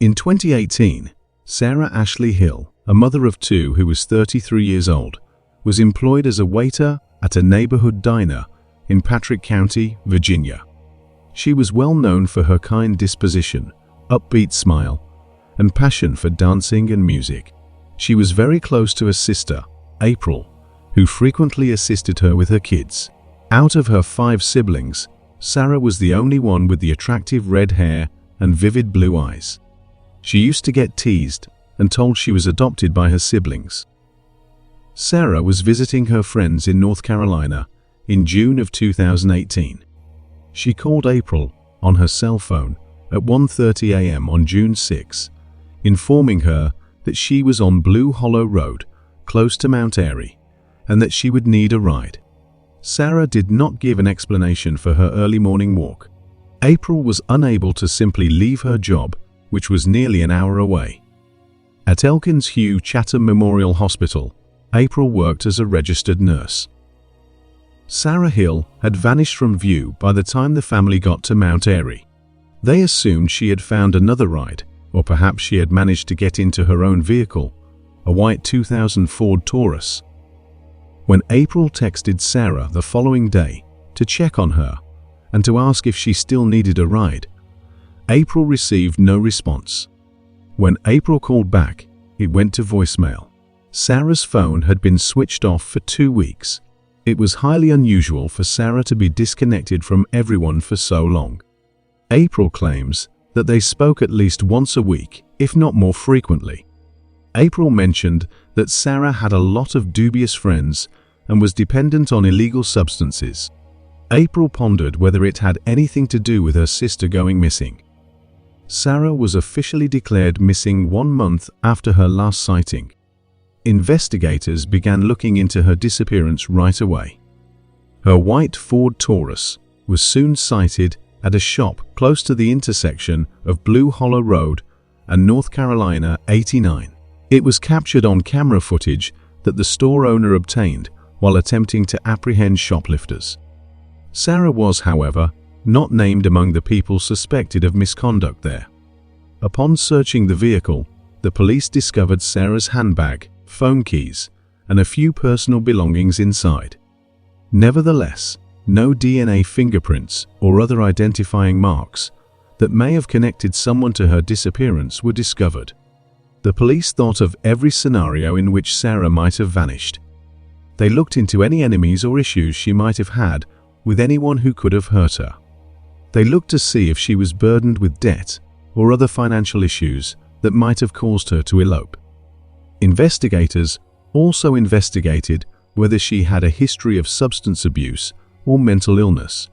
In 2018, Sarah Ashley Hill, a mother of two who was 33 years old, was employed as a waiter at a neighborhood diner in Patrick County, Virginia. She was well known for her kind disposition, upbeat smile, and passion for dancing and music. She was very close to her sister, April, who frequently assisted her with her kids. Out of her 5 siblings, Sarah was the only one with the attractive red hair and vivid blue eyes. She used to get teased and told she was adopted by her siblings. Sarah was visiting her friends in North Carolina in June of 2018. She called April on her cell phone at 1:30 a.m. on June 6, informing her that she was on Blue Hollow Road, close to Mount Airy, and that she would need a ride. Sarah did not give an explanation for her early morning walk. April was unable to simply leave her job, which was nearly an hour away. At Elkins Hugh Chatham Memorial Hospital, April worked as a registered nurse. Sarah Hill had vanished from view by the time the family got to Mount Airy. They assumed she had found another ride, or perhaps she had managed to get into her own vehicle, a white 2000 Ford Taurus. When April texted Sarah the following day to check on her and to ask if she still needed a ride, April received no response. When April called back, it went to voicemail. Sarah's phone had been switched off for 2 weeks. It was highly unusual for Sarah to be disconnected from everyone for so long. April claims that they spoke at least once a week, if not more frequently. April mentioned that Sarah had a lot of dubious friends and was dependent on illegal substances. April pondered whether it had anything to do with her sister going missing. Sarah was officially declared missing 1 month after her last sighting. Investigators began looking into her disappearance right away. Her white Ford Taurus was soon sighted at a shop close to the intersection of Blue Hollow Road and North Carolina 89. It was captured on camera footage that the store owner obtained while attempting to apprehend shoplifters. Sarah was, however, not named among the people suspected of misconduct there. Upon searching the vehicle, the police discovered Sarah's handbag, phone keys, and a few personal belongings inside. Nevertheless, no DNA fingerprints or other identifying marks that may have connected someone to her disappearance were discovered. The police thought of every scenario in which Sarah might have vanished. They looked into any enemies or issues she might have had with anyone who could have hurt her. They looked to see if she was burdened with debt or other financial issues that might have caused her to elope. Investigators also investigated whether she had a history of substance abuse or mental illness,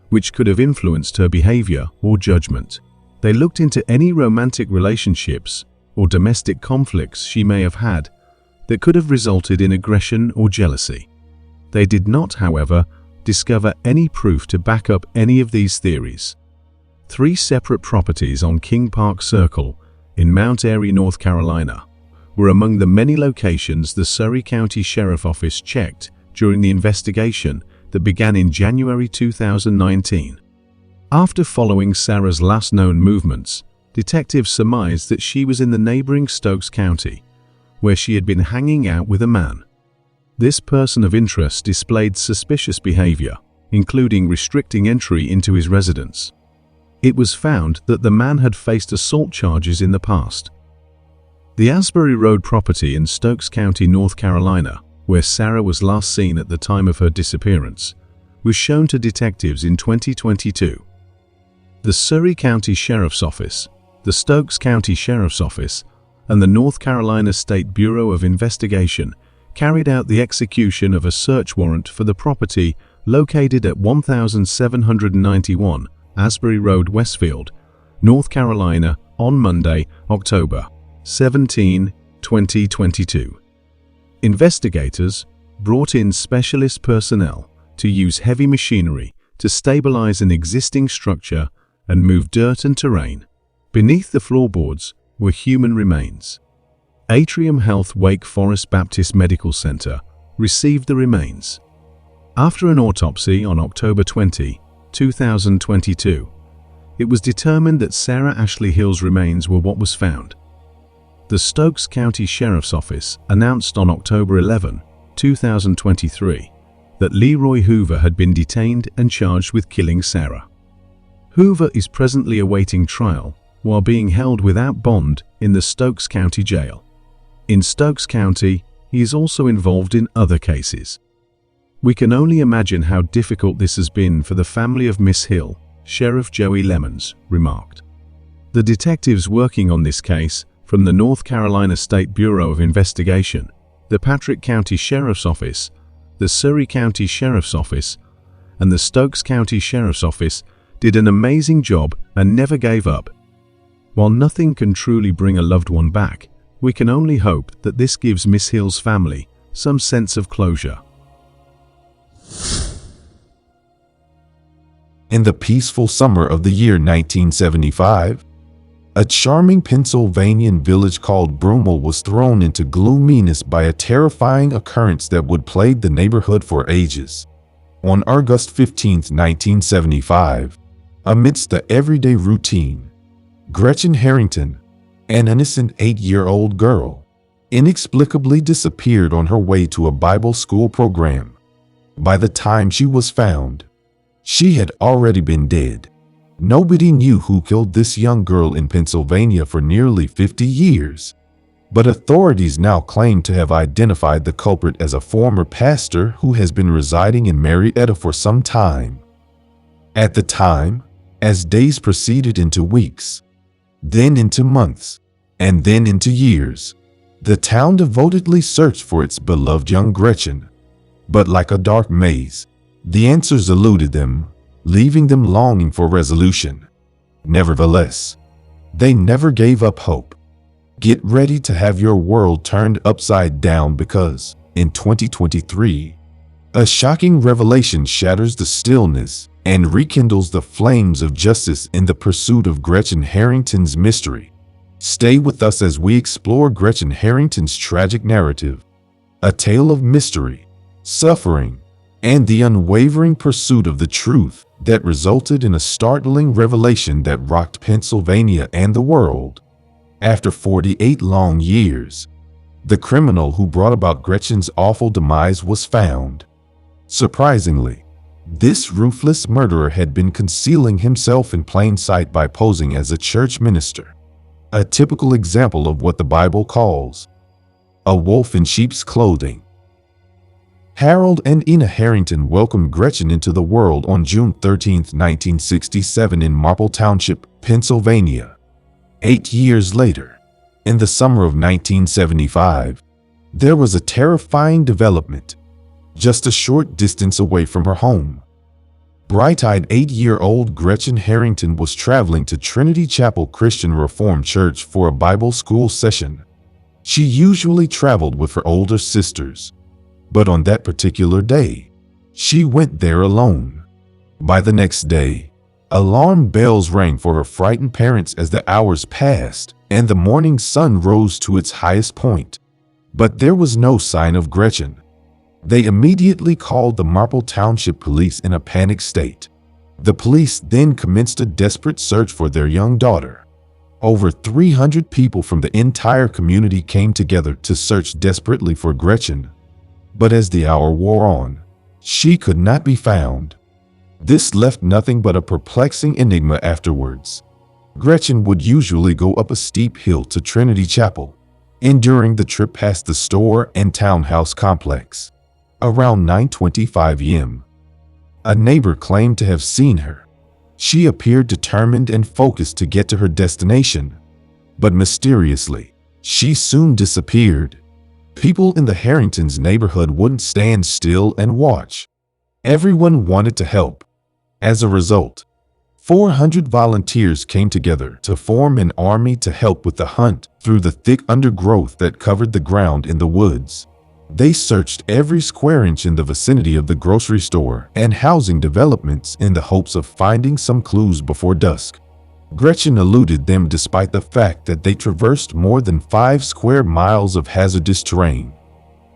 which could have influenced her behavior or judgment. They looked into any romantic relationships or domestic conflicts she may have had that could have resulted in aggression or jealousy. They did not, however, discover any proof to back up any of these theories. 3 separate properties on King Park Circle in Mount Airy, North Carolina, were among the many locations the Surry County Sheriff Office checked during the investigation that began in January 2019. After following Sarah's last known movements, detectives surmised that she was in the neighboring Stokes County, where she had been hanging out with a man. This person of interest displayed suspicious behavior, including restricting entry into his residence. It was found that the man had faced assault charges in the past. The Asbury Road property in Stokes County, North Carolina, where Sarah was last seen at the time of her disappearance, was shown to detectives in 2022. The Surry County Sheriff's Office, the Stokes County Sheriff's Office, and the North Carolina State Bureau of Investigation carried out the execution of a search warrant for the property located at 1791 Asbury Road, Westfield, North Carolina, on Monday, October 17, 2022. Investigators brought in specialist personnel to use heavy machinery to stabilize an existing structure and move dirt and terrain. Beneath the floorboards were human remains. Atrium Health Wake Forest Baptist Medical Center received the remains. After an autopsy on October 20, 2022, it was determined that Sarah Ashley Hill's remains were what was found. The Stokes County Sheriff's Office announced on October 11, 2023, that Leroy Hoover had been detained and charged with killing Sarah. Hoover is presently awaiting trial while being held without bond in the Stokes County Jail. In Stokes County, he is also involved in other cases. We can only imagine how difficult this has been for the family of Miss Hill, Sheriff Joey Lemons remarked. The detectives working on this case from the North Carolina State Bureau of Investigation, the Patrick County Sheriff's Office, the Surry County Sheriff's Office, and the Stokes County Sheriff's Office did an amazing job and never gave up. While nothing can truly bring a loved one back, we can only hope that this gives Miss Hill's family some sense of closure. In the peaceful summer of the year 1975, a charming Pennsylvanian village called Broomall was thrown into gloominess by a terrifying occurrence that would plague the neighborhood for ages. On August 15, 1975, amidst the everyday routine, Gretchen Harrington, an innocent 8-year-old girl, inexplicably disappeared on her way to a Bible school program. By the time she was found, she had already been dead. Nobody knew who killed this young girl in Pennsylvania for nearly 50 years, but authorities now claim to have identified the culprit as a former pastor who has been residing in Marietta for some time. At the time, as days proceeded into weeks, then into months, and then into years, the town devotedly searched for its beloved young Gretchen. But like a dark maze, the answers eluded them, leaving them longing for resolution. Nevertheless, they never gave up hope. Get ready to have your world turned upside down because, in 2023, a shocking revelation shatters the stillness and rekindles the flames of justice in the pursuit of Gretchen Harrington's mystery. Stay with us as we explore Gretchen Harrington's tragic narrative, a tale of mystery, suffering, and the unwavering pursuit of the truth that resulted in a startling revelation that rocked Pennsylvania and the world. After 48 long years, the criminal who brought about Gretchen's awful demise was found. Surprisingly, this ruthless murderer had been concealing himself in plain sight by posing as a church minister, a typical example of what the Bible calls a wolf in sheep's clothing. Harold and Ina Harrington welcomed Gretchen into the world on June 13, 1967 in Marple Township, Pennsylvania. 8 years later, in the summer of 1975, there was a terrifying development, just a short distance away from her home. Bright-eyed 8-year-old Gretchen Harrington was traveling to Trinity Chapel Christian Reformed Church for a Bible school session. She usually traveled with her older sisters, but on that particular day, she went there alone. By the next day, alarm bells rang for her frightened parents as the hours passed and the morning sun rose to its highest point. But there was no sign of Gretchen. They immediately called the Marple Township Police in a panic state. The police then commenced a desperate search for their young daughter. Over 300 people from the entire community came together to search desperately for Gretchen. But as the hour wore on, she could not be found. This left nothing but a perplexing enigma afterwards. Gretchen would usually go up a steep hill to Trinity Chapel, enduring the trip past the store and townhouse complex. Around 9:25 a.m., a neighbor claimed to have seen her. She appeared determined and focused to get to her destination, but mysteriously, she soon disappeared. People in the Harringtons' neighborhood wouldn't stand still and watch. Everyone wanted to help. As a result, 400 volunteers came together to form an army to help with the hunt through the thick undergrowth that covered the ground in the woods. They searched every square inch in the vicinity of the grocery store and housing developments in the hopes of finding some clues before dusk. Gretchen eluded them despite the fact that they traversed more than 5 square miles of hazardous terrain.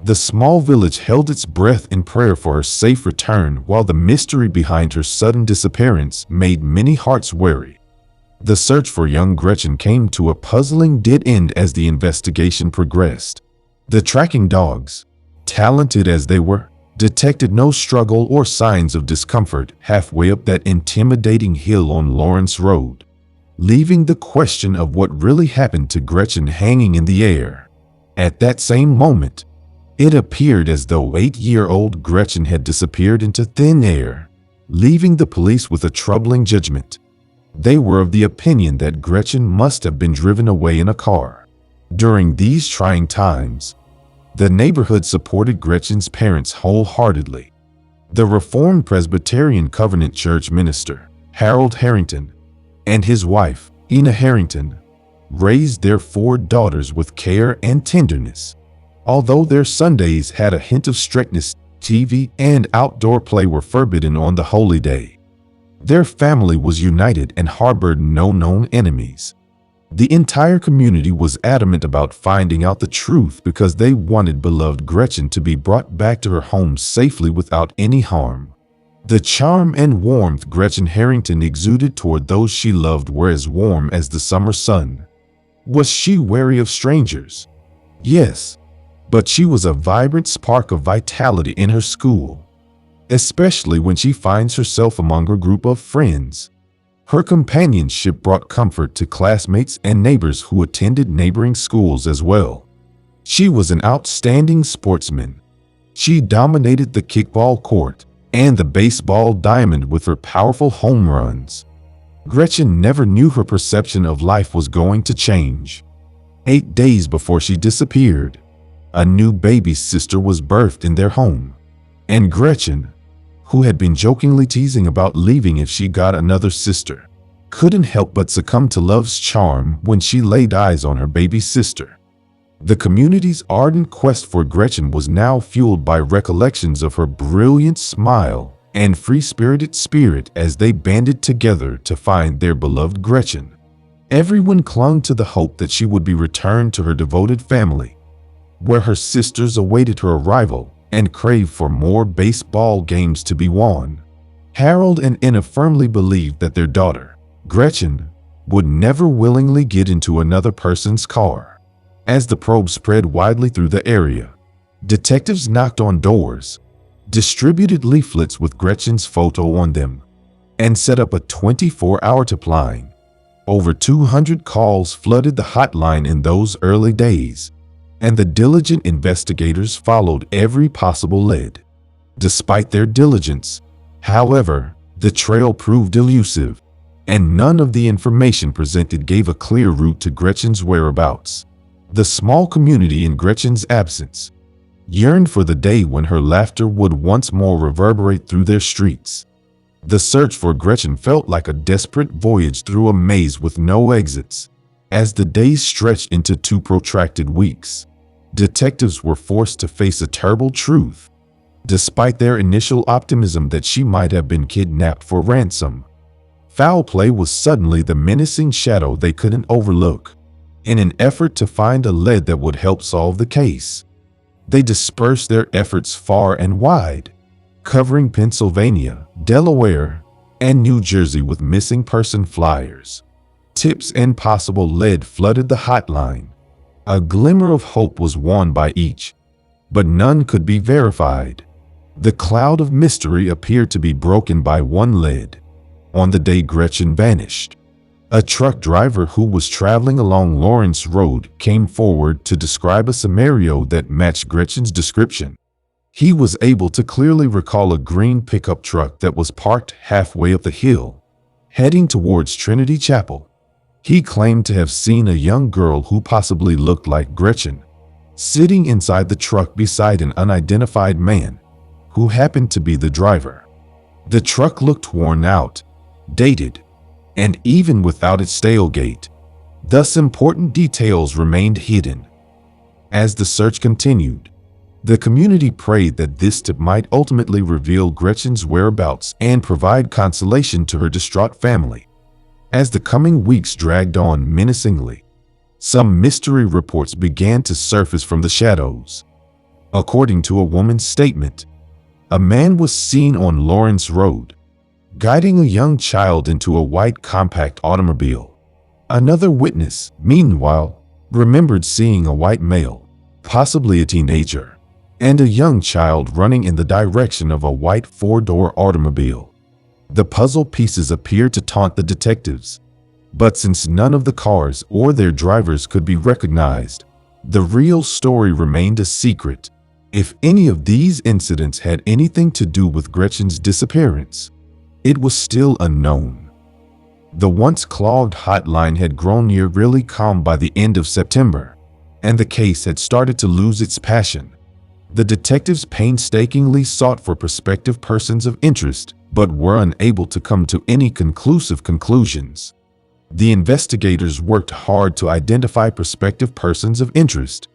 The small village held its breath in prayer for her safe return, while the mystery behind her sudden disappearance made many hearts wary. The search for young Gretchen came to a puzzling dead end as the investigation progressed. The tracking dogs, talented as they were, detected no struggle or signs of discomfort halfway up that intimidating hill on Lawrence Road, leaving the question of what really happened to Gretchen hanging in the air. At that same moment, it appeared as though 8-year-old Gretchen had disappeared into thin air, leaving the police with a troubling judgment. They were of the opinion that Gretchen must have been driven away in a car. During these trying times, the neighborhood supported Gretchen's parents wholeheartedly. The Reformed Presbyterian Covenant Church minister, Harold Harrington, and his wife, Ina Harrington, raised their 4 daughters with care and tenderness. Although their Sundays had a hint of strictness, TV and outdoor play were forbidden on the holy day. Their family was united and harbored no known enemies. The entire community was adamant about finding out the truth because they wanted beloved Gretchen to be brought back to her home safely without any harm. The charm and warmth Gretchen Harrington exuded toward those she loved were as warm as the summer sun. Was she wary of strangers? Yes, but she was a vibrant spark of vitality in her school, especially when she finds herself among her group of friends. Her companionship brought comfort to classmates and neighbors who attended neighboring schools as well. She was an outstanding sportsman. She dominated the kickball court and the baseball diamond with her powerful home runs. Gretchen never knew her perception of life was going to change. 8 days before she disappeared, a new baby sister was birthed in their home, and Gretchen, who had been jokingly teasing about leaving if she got another sister, couldn't help but succumb to love's charm when she laid eyes on her baby sister. The community's ardent quest for Gretchen was now fueled by recollections of her brilliant smile and free-spirited spirit as they banded together to find their beloved Gretchen. Everyone clung to the hope that she would be returned to her devoted family, where her sisters awaited her arrival and craved for more baseball games to be won. Harold and Ina firmly believed that their daughter, Gretchen, would never willingly get into another person's car. As the probe spread widely through the area, detectives knocked on doors, distributed leaflets with Gretchen's photo on them, and set up a 24-hour tip line. Over 200 calls flooded the hotline in those early days, and the diligent investigators followed every possible lead. Despite their diligence, however, the trail proved elusive, and none of the information presented gave a clear route to Gretchen's whereabouts. The small community in Gretchen's absence yearned for the day when her laughter would once more reverberate through their streets. The search for Gretchen felt like a desperate voyage through a maze with no exits. As the days stretched into 2 protracted weeks, detectives were forced to face a terrible truth. Despite their initial optimism that she might have been kidnapped for ransom, foul play was suddenly the menacing shadow they couldn't overlook. In an effort to find a lead that would help solve the case, they dispersed their efforts far and wide, covering Pennsylvania, Delaware, and New Jersey with missing person flyers. Tips and possible lead flooded the hotline. A glimmer of hope was won by each, but none could be verified. The cloud of mystery appeared to be broken by one lead. On the day Gretchen vanished, a truck driver who was traveling along Lawrence Road came forward to describe a scenario that matched Gretchen's description. He was able to clearly recall a green pickup truck that was parked halfway up the hill, heading towards Trinity Chapel. He claimed to have seen a young girl who possibly looked like Gretchen, sitting inside the truck beside an unidentified man, who happened to be the driver. The truck looked worn out, dated, and even without its tailgate, thus important details remained hidden. As the search continued, the community prayed that this tip might ultimately reveal Gretchen's whereabouts and provide consolation to her distraught family. As the coming weeks dragged on menacingly, some mystery reports began to surface from the shadows. According to a woman's statement, a man was seen on Lawrence Road, guiding a young child into a white compact automobile. Another witness, meanwhile, remembered seeing a white male, possibly a teenager, and a young child running in the direction of a white four-door automobile. The puzzle pieces appeared to taunt the detectives, but since none of the cars or their drivers could be recognized, the real story remained a secret. If any of these incidents had anything to do with Gretchen's disappearance, it was still unknown. The once clogged hotline had grown eerily calm by the end of September, and the case had started to lose its passion. The detectives painstakingly sought for prospective persons of interest, but were unable to come to any conclusive conclusions. The investigators worked hard to identify prospective persons of interest,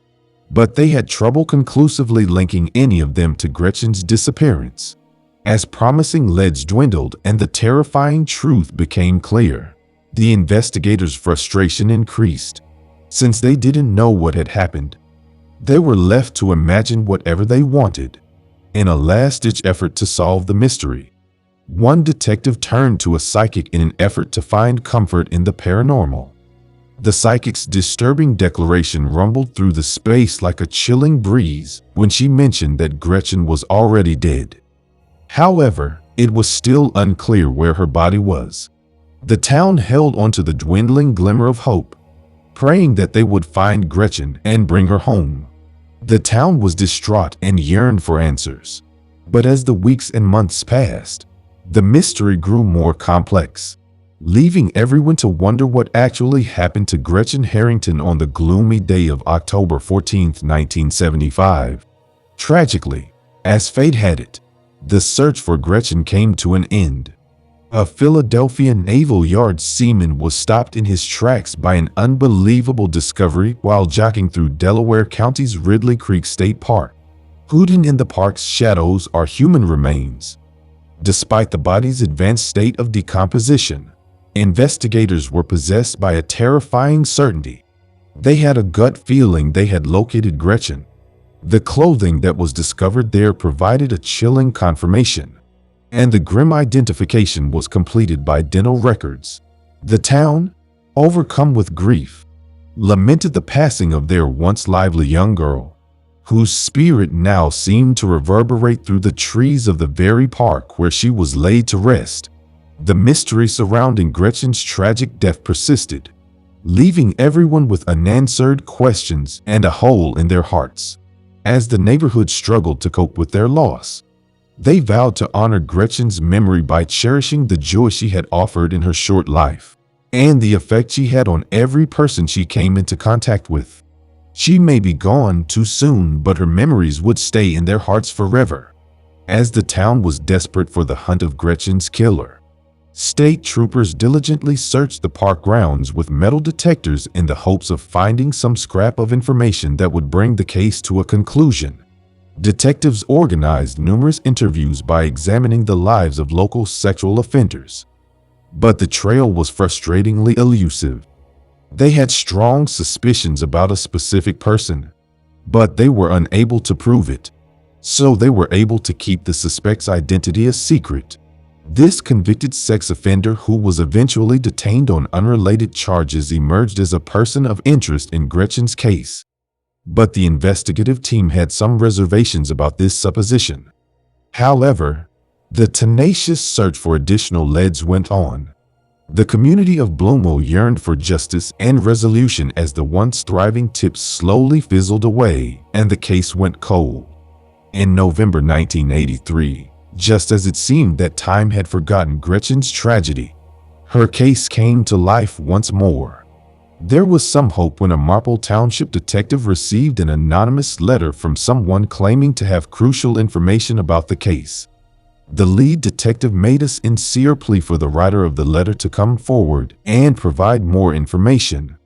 but they had trouble conclusively linking any of them to Gretchen's disappearance. As promising leads dwindled and the terrifying truth became clear, the investigators' frustration increased. Since they didn't know what had happened, they were left to imagine whatever they wanted. In a last-ditch effort to solve the mystery, one detective turned to a psychic in an effort to find comfort in the paranormal. The psychic's disturbing declaration rumbled through the space like a chilling breeze when she mentioned that Gretchen was already dead. However, it was still unclear where her body was. The town held onto the dwindling glimmer of hope, praying that they would find Gretchen and bring her home. The town was distraught and yearned for answers. But as the weeks and months passed, the mystery grew more complex, leaving everyone to wonder what actually happened to Gretchen Harrington on the gloomy day of October 14, 1975. Tragically, as fate had it, the search for Gretchen came to an end. A Philadelphia Naval Yard seaman was stopped in his tracks by an unbelievable discovery while jogging through Delaware County's Ridley Creek State Park. Hidden in the park's shadows are human remains. Despite the body's advanced state of decomposition, investigators were possessed by a terrifying certainty. They had a gut feeling they had located Gretchen. The clothing that was discovered there provided a chilling confirmation, and the grim identification was completed by dental records. The town, overcome with grief, lamented the passing of their once lively young girl, whose spirit now seemed to reverberate through the trees of the very park where she was laid to rest. The mystery surrounding Gretchen's tragic death persisted, leaving everyone with unanswered questions and a hole in their hearts. As the neighborhood struggled to cope with their loss, they vowed to honor Gretchen's memory by cherishing the joy she had offered in her short life and the effect she had on every person she came into contact with. She may be gone too soon, but her memories would stay in their hearts forever. As the town was desperate for the hunt of Gretchen's killer, state troopers diligently searched the park grounds with metal detectors in the hopes of finding some scrap of information that would bring the case to a conclusion. Detectives organized numerous interviews by examining the lives of local sexual offenders, but the trail was frustratingly elusive. They had strong suspicions about a specific person, but they were unable to prove it, so they were able to keep the suspect's identity a secret. This convicted sex offender, who was eventually detained on unrelated charges, emerged as a person of interest in Gretchen's case. But the investigative team had some reservations about this supposition. However, the tenacious search for additional leads went on. The community of Bloomwell yearned for justice and resolution as the once thriving tips slowly fizzled away and the case went cold. In November 1983, just as it seemed that time had forgotten Gretchen's tragedy, her case came to life once more. There was some hope when a Marple Township detective received an anonymous letter from someone claiming to have crucial information about the case. The lead detective made a sincere plea for the writer of the letter to come forward and provide more information.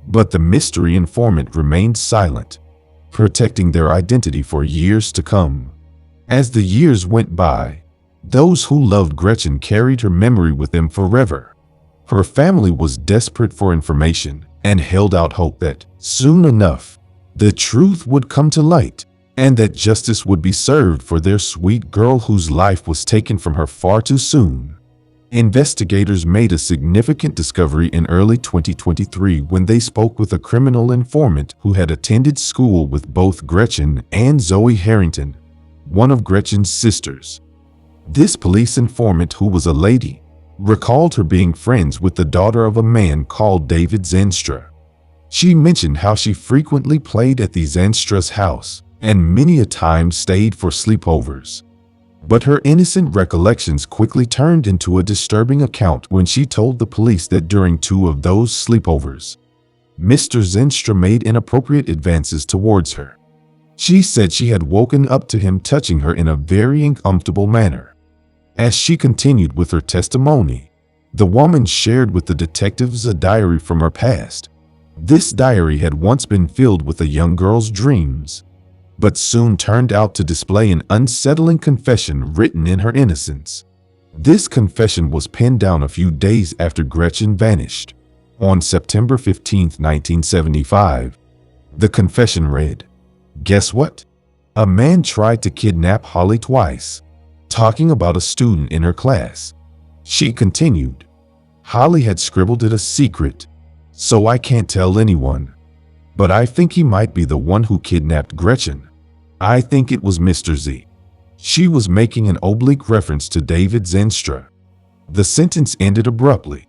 But the mystery informant remained silent, protecting their identity for years to come. As the years went by, those who loved Gretchen carried her memory with them forever. Her family was desperate for information and held out hope that, soon enough, the truth would come to light and that justice would be served for their sweet girl whose life was taken from her far too soon. Investigators made a significant discovery in early 2023 when they spoke with a criminal informant who had attended school with both Gretchen and Zoe Harrington, one of Gretchen's sisters. This police informant, who was a lady, recalled her being friends with the daughter of a man called David Zenstra. She mentioned how she frequently played at the Zenstra's house and many a time stayed for sleepovers. But her innocent recollections quickly turned into a disturbing account when she told the police that during 2 of those sleepovers, Mr. Zenstra made inappropriate advances towards her. She said she had woken up to him touching her in a very uncomfortable manner. As she continued with her testimony, the woman shared with the detectives a diary from her past. This diary had once been filled with a young girl's dreams, but soon turned out to display an unsettling confession written in her innocence. This confession was penned down a few days after Gretchen vanished. On September 15, 1975, the confession read, "Guess what? A man tried to kidnap Holly twice," talking about a student in her class. She continued, "Holly had scribbled it a secret, so I can't tell anyone. But I think he might be the one who kidnapped Gretchen. I think it was Mr. Z." She was making an oblique reference to David Zenstra. The sentence ended abruptly,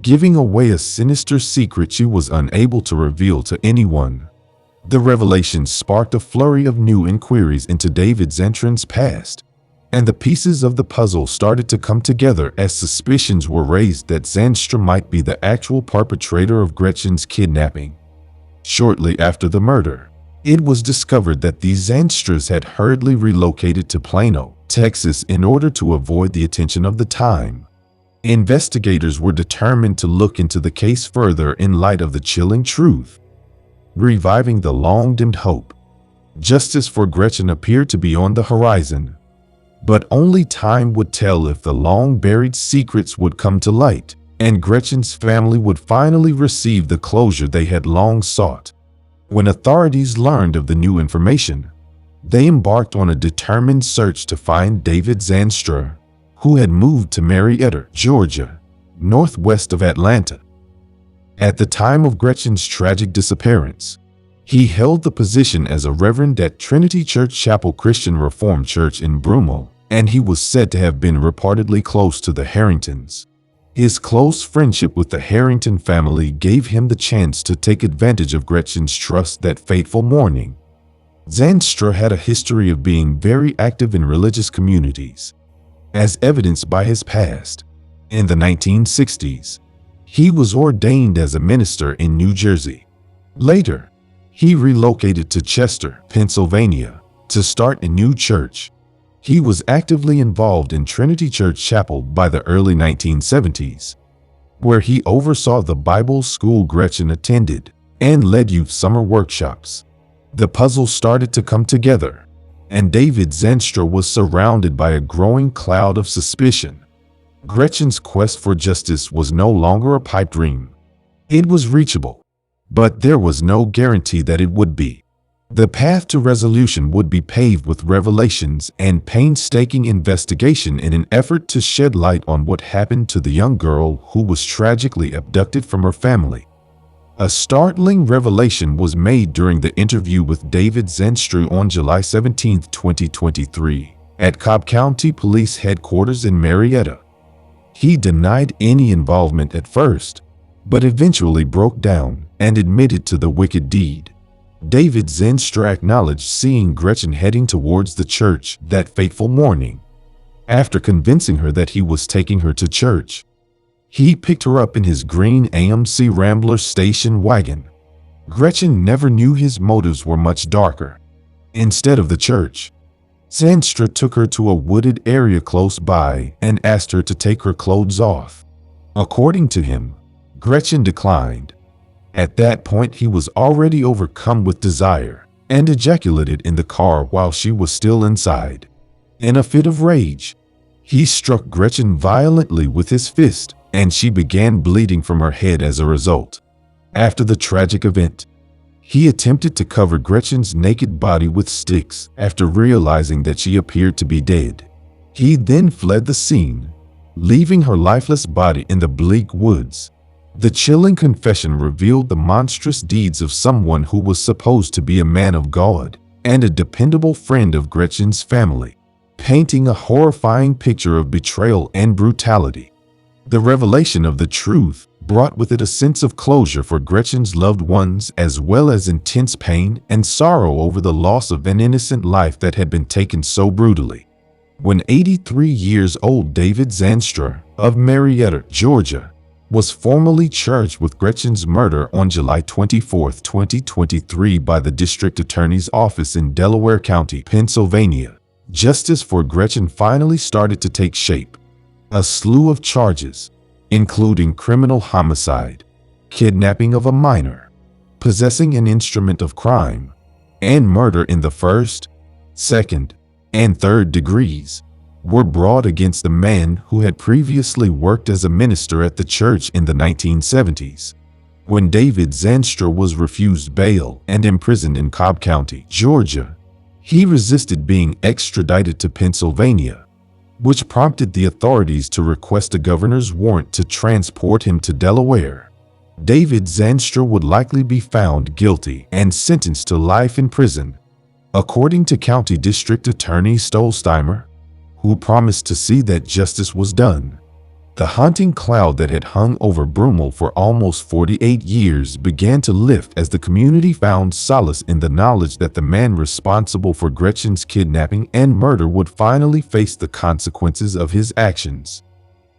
giving away a sinister secret she was unable to reveal to anyone. The revelation sparked a flurry of new inquiries into David Zenstra's past, and the pieces of the puzzle started to come together as suspicions were raised that Zenstra might be the actual perpetrator of Gretchen's kidnapping. Shortly after the murder, it was discovered that the Zenstras had hurriedly relocated to Plano, Texas in order to avoid the attention of the time. Investigators were determined to look into the case further in light of the chilling truth, reviving the long-dimmed hope. Justice for Gretchen appeared to be on the horizon, but only time would tell if the long-buried secrets would come to light, and Gretchen's family would finally receive the closure they had long sought. When authorities learned of the new information, they embarked on a determined search to find David Zenstra, who had moved to Marietta, Georgia, northwest of Atlanta. At the time of Gretchen's tragic disappearance, he held the position as a reverend at Trinity Church Chapel Christian Reformed Church in Broomall, and he was said to have been reportedly close to the Harringtons. His close friendship with the Harrington family gave him the chance to take advantage of Gretchen's trust that fateful morning. Zenstra had a history of being very active in religious communities, as evidenced by his past. In the 1960s, he was ordained as a minister in New Jersey. Later, he relocated to Chester, Pennsylvania, to start a new church. He was actively involved in Trinity Church Chapel by the early 1970s, where he oversaw the Bible school Gretchen attended and led youth summer workshops. The puzzle started to come together, and David Zenstra was surrounded by a growing cloud of suspicion. Gretchen's quest for justice was no longer a pipe dream. It was reachable, but there was no guarantee that it would be. The path to resolution would be paved with revelations and painstaking investigation in an effort to shed light on what happened to the young girl who was tragically abducted from her family. A startling revelation was made during the interview with David Zenstra on July 17, 2023, at Cobb County Police Headquarters in Marietta. He denied any involvement at first, but eventually broke down and admitted to the wicked deed. David Zenstra acknowledged seeing Gretchen heading towards the church that fateful morning. After convincing her that he was taking her to church, he picked her up in his green AMC Rambler station wagon. Gretchen never knew his motives were much darker. Instead of the church, Zenstra took her to a wooded area close by and asked her to take her clothes off. According to him, Gretchen declined. At that point, he was already overcome with desire and ejaculated in the car while she was still inside. In a fit of rage, he struck Gretchen violently with his fist, and she began bleeding from her head as a result. After the tragic event, he attempted to cover Gretchen's naked body with sticks after realizing that she appeared to be dead. He then fled the scene, leaving her lifeless body in the bleak woods. The chilling confession revealed the monstrous deeds of someone who was supposed to be a man of God and a dependable friend of Gretchen's family, painting a horrifying picture of betrayal and brutality. The revelation of the truth brought with it a sense of closure for Gretchen's loved ones, as well as intense pain and sorrow over the loss of an innocent life that had been taken so brutally. When 83 years old David Zanstra of Marietta, Georgia, was formally charged with Gretchen's murder on July 24, 2023 by the District Attorney's Office in Delaware County, Pennsylvania, justice for Gretchen finally started to take shape. A slew of charges, including criminal homicide, kidnapping of a minor, possessing an instrument of crime, and murder in the first, second, and third degrees, were brought against the man who had previously worked as a minister at the church in the 1970s. When David Zanstra was refused bail and imprisoned in Cobb County, Georgia, he resisted being extradited to Pennsylvania, which prompted the authorities to request a governor's warrant to transport him to Delaware. David Zanstra would likely be found guilty and sentenced to life in prison, according to County District Attorney Stolzheimer, who promised to see that justice was done. The haunting cloud that had hung over Broomall for almost 48 years began to lift as the community found solace in the knowledge that the man responsible for Gretchen's kidnapping and murder would finally face the consequences of his actions.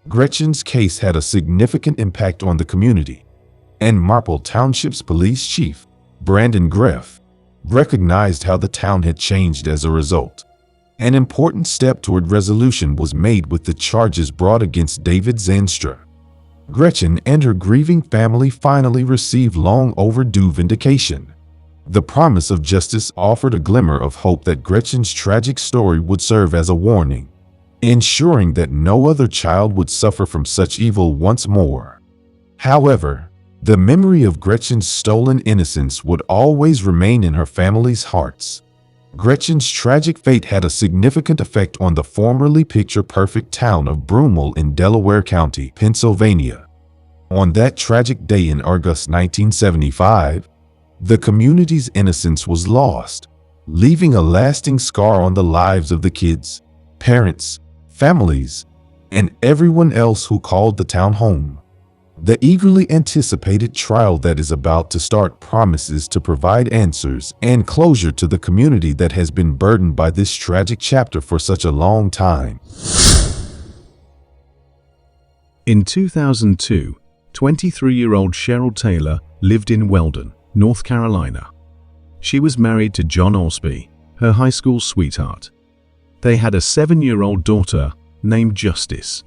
Gretchen's case had a significant impact on the community, and Marple Township's police chief, Brandon Greff, recognized how the town had changed as a result. An important step toward resolution was made with the charges brought against David Zanstra. Gretchen and her grieving family finally received long overdue vindication. The promise of justice offered a glimmer of hope that Gretchen's tragic story would serve as a warning, ensuring that no other child would suffer from such evil once more. However, the memory of Gretchen's stolen innocence would always remain in her family's hearts. Gretchen's tragic fate had a significant effect on the formerly picture-perfect town of Broomall in Delaware County, Pennsylvania. On that tragic day in August 1975, the community's innocence was lost, leaving a lasting scar on the lives of the kids, parents, families, and everyone else who called the town home. The eagerly anticipated trial that is about to start promises to provide answers and closure to the community that has been burdened by this tragic chapter for such a long time. In 2002, 23-year-old Cheryl Taylor lived in Weldon, North Carolina. She was married to John Osby, her high school sweetheart. They had a 7-year-old daughter named Justice.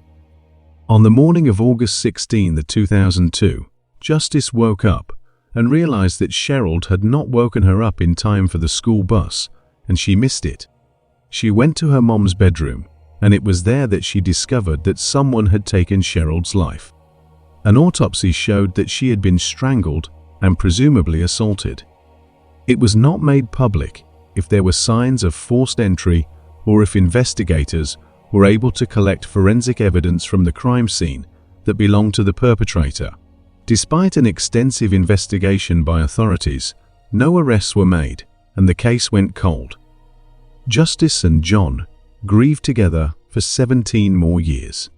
On the morning of August 16, 2002, Justice woke up and realized that Cheryl had not woken her up in time for the school bus, and she missed it. She went to her mom's bedroom, and it was there that she discovered that someone had taken Cheryl's life. An autopsy showed that she had been strangled and presumably assaulted. It was not made public if there were signs of forced entry or if investigators were able to collect forensic evidence from the crime scene that belonged to the perpetrator. Despite an extensive investigation by authorities, no arrests were made and the case went cold. Justice and John grieved together for 17 more years.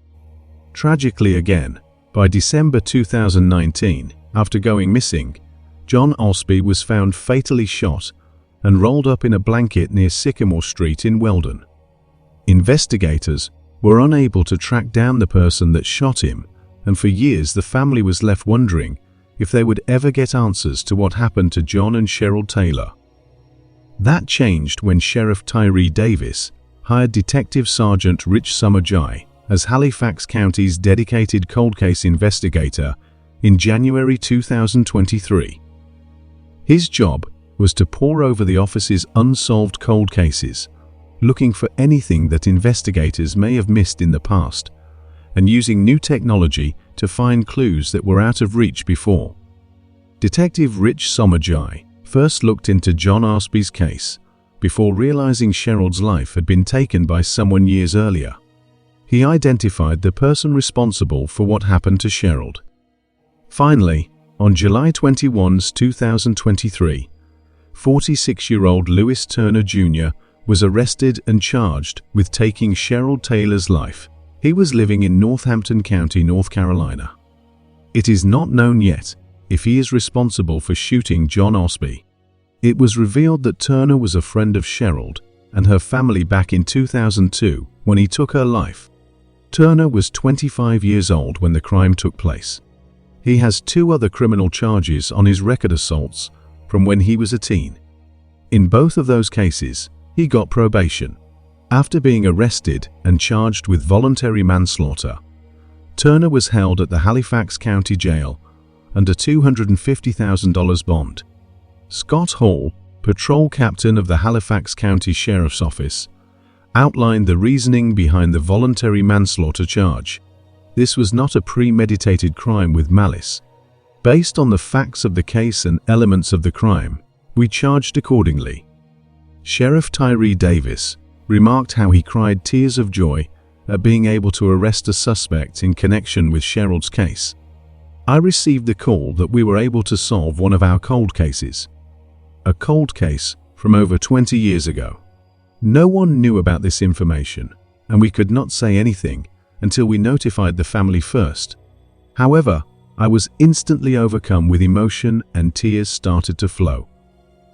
Tragically again, by December 2019, after going missing, John Osby was found fatally shot and rolled up in a blanket near Sycamore Street in Weldon. Investigators were unable to track down the person that shot him, and for years the family was left wondering if they would ever get answers to what happened to John and Cheryl Taylor. That changed when Sheriff Tyree Davis hired Detective Sergeant Rich Summerjai as Halifax County's dedicated cold case investigator in January 2023. His job was to pore over the office's unsolved cold cases, looking for anything that investigators may have missed in the past, and using new technology to find clues that were out of reach before. Detective Rich Summerjai first looked into John Osby's case before realizing Cheryl's life had been taken by someone years earlier. He identified the person responsible for what happened to Cheryl. Finally, on July 21, 2023, 46-year-old Lewis Turner Jr. was arrested and charged with taking Cheryl Taylor's life. He was living in Northampton County, North Carolina. It is not known yet if he is responsible for shooting John Osby. It was revealed that Turner was a friend of Cheryl and her family back in 2002 when he took her life. Turner was 25 years old when the crime took place. He has 2 other criminal charges on his record: assaults from when he was a teen. In both of those cases, he got probation. After being arrested and charged with voluntary manslaughter, Turner was held at the Halifax County Jail under $250,000 bond. Scott Hall, patrol captain of the Halifax County Sheriff's Office, outlined the reasoning behind the voluntary manslaughter charge. This was not a premeditated crime with malice. Based on the facts of the case and elements of the crime, we charged accordingly. Sheriff Tyree Davis remarked how he cried tears of joy at being able to arrest a suspect in connection with Cheryl's case. I received the call that we were able to solve one of our cold cases. A cold case from over 20 years ago. No one knew about this information, and we could not say anything until we notified the family first. However, I was instantly overcome with emotion and tears started to flow.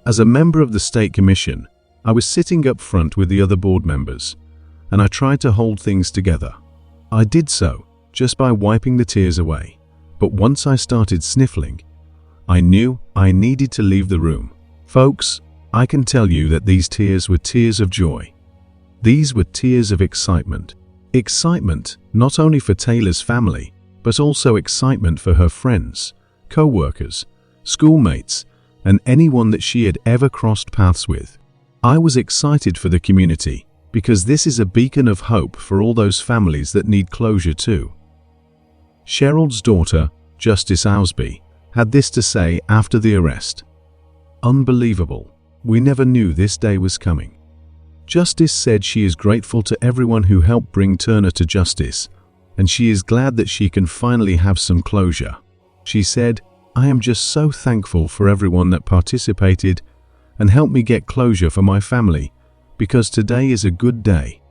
As a member of the State Commission, I was sitting up front with the other board members, and I tried to hold things together. I did so just by wiping the tears away, but once I started sniffling, I knew I needed to leave the room. Folks, I can tell you that these tears were tears of joy. These were tears of excitement. Excitement not only for Taylor's family, but also excitement for her friends, co-workers, schoolmates, and anyone that she had ever crossed paths with. I was excited for the community because this is a beacon of hope for all those families that need closure too. Cheryl's daughter, Justice Osby, had this to say after the arrest. "Unbelievable. We never knew this day was coming." Justice said she is grateful to everyone who helped bring Turner to justice, and she is glad that she can finally have some closure. She said, "I am just so thankful for everyone that participated and helped me get closure for my family, because today is a good day."